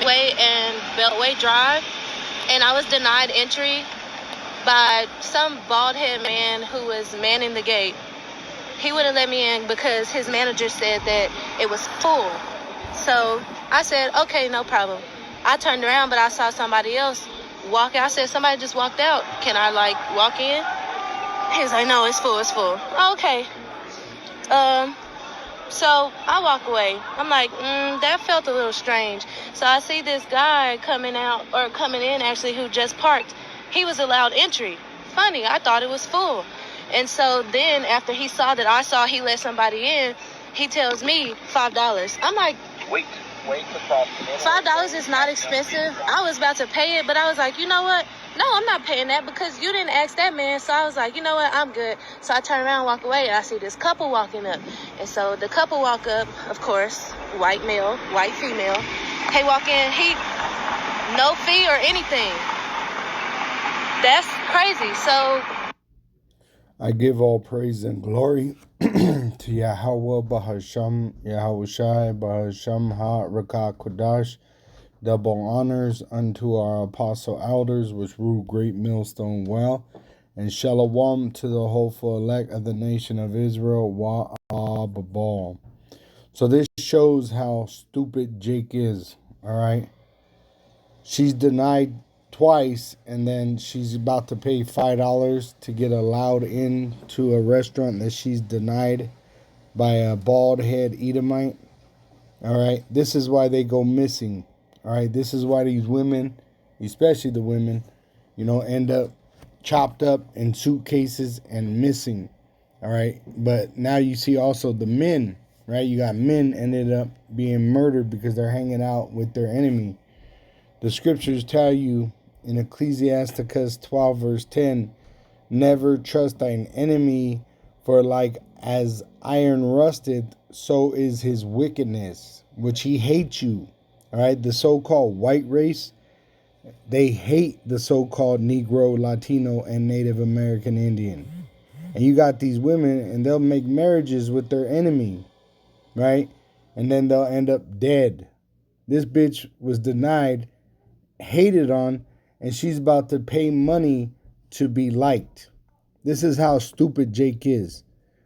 Expressway and Beltway Drive, and I was denied entry by some bald-headed man who was manning the gate. He wouldn't let me in because his manager said that it was full. So I said, okay, no problem. I turned around, but I saw somebody else walk out. I said, somebody just walked out. Can I, walk in? He was like, no, it's full, it's full. Okay. So I walk away. I'm like, that felt a little strange. So I see this guy coming in actually, who just parked. He was allowed entry. Funny, I thought it was full. And so then after he saw that I saw he let somebody in, he tells me $5. I'm like, wait to cross. $5 is not expensive. I was about to pay it, but I was like, you know what? No, I'm not paying that because you didn't ask that man. So I was like, you know what? I'm good. So I turn around and walk away, and I see this couple walking up. And so the couple walk up, of course, white male, white female. They walk in, no fee or anything. That's crazy. So I give all praise and glory to Yahweh Bahasham, Yahushai Bahasham Ha-Rakah Kodash. Double honors unto our apostle elders, which rule Great Millstone well, and shalom to the hopeful elect of the nation of Israel. Wa'ababal. So this shows how stupid Jake is. All right, she's denied twice, and then she's about to pay $5 to get allowed in to a restaurant that she's denied by a bald head Edomite. All right, this is why they go missing. All right, this is why these women, especially the women, end up chopped up in suitcases and missing. All right, but now you see also the men, right? You got men ended up being murdered because they're hanging out with their enemy. The scriptures tell you in Ecclesiasticus 12 verse 10, never trust thine enemy, for like as iron rusted, so is his wickedness, which he hates you. All right, the so-called white race, they hate the so-called Negro, Latino, and Native American Indian. And you got these women, and they'll make marriages with their enemy, right? And then they'll end up dead. This bitch was denied, hated on, and she's about to pay money to be liked. This is how stupid Jake is.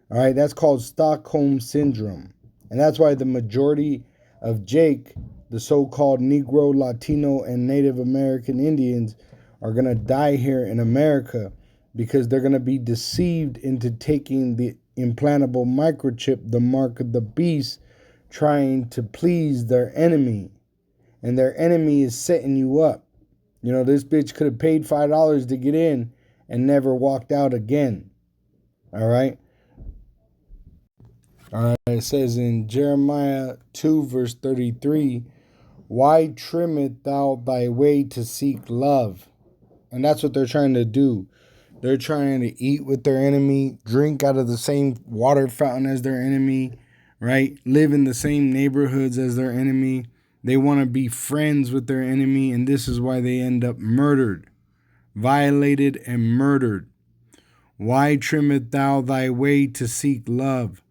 All right, that's called Stockholm Syndrome. And that's why the majority of Jake, the so-called Negro, Latino, and Native American Indians, are going to die here in America because they're going to be deceived into taking the implantable microchip, the mark of the beast, trying to please their enemy. And their enemy is setting you up. This bitch could have paid $5 to get in and never walked out again. All right. All right. It says in Jeremiah 2 verse 33, why trimmest thou thy way to seek love? And that's what they're trying to do. They're trying to eat with their enemy, drink out of the same water fountain as their enemy, right? Live in the same neighborhoods as their enemy. They want to be friends with their enemy, and this is why they end up murdered, violated, and murdered. Why trimmest thou thy way to seek love?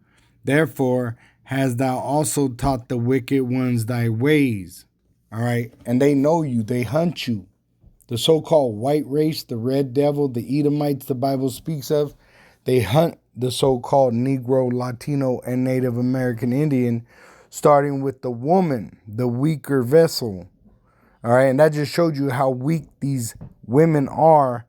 Therefore hast thou also taught the wicked ones thy ways. All right, and they know you, they hunt you. The so-called white race, the red devil, the Edomites the Bible speaks of, they hunt the so-called Negro, Latino, and Native American Indian, starting with the woman, the weaker vessel. All right, and that just showed you how weak these women are,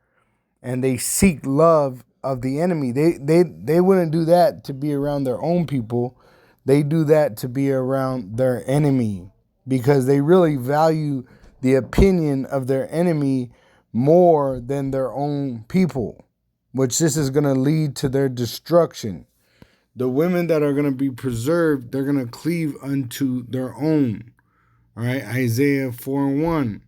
and they seek love of the enemy. They wouldn't do that to be around their own people. They do that to be around their enemy because they really value the opinion of their enemy more than their own people, which this is going to lead to their destruction. The women that are going to be preserved, they're going to cleave unto their own. All right, Isaiah 4:1.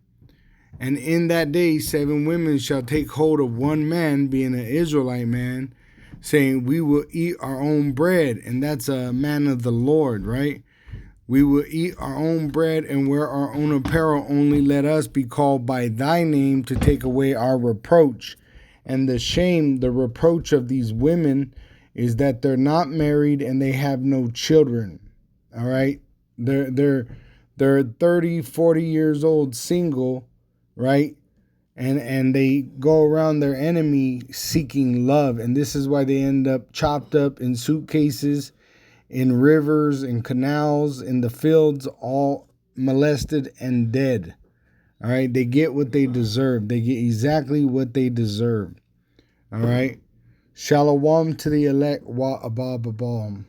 And in that day 7 women shall take hold of one man, being an Israelite man, saying, we will eat our own bread. And that's a man of the Lord, right? We will eat our own bread and wear our own apparel. Only let us be called by thy name to take away our reproach. And the shame, the reproach of these women is that they're not married and they have no children. All right. They're 30, 40 years old, single, right? And they go around their enemy seeking love. And this is why they end up chopped up in suitcases, in rivers, in canals, in the fields, all molested and dead. All right, they get what they deserve. They get exactly what they deserve. All right. Shalom to the elect wa abab abam.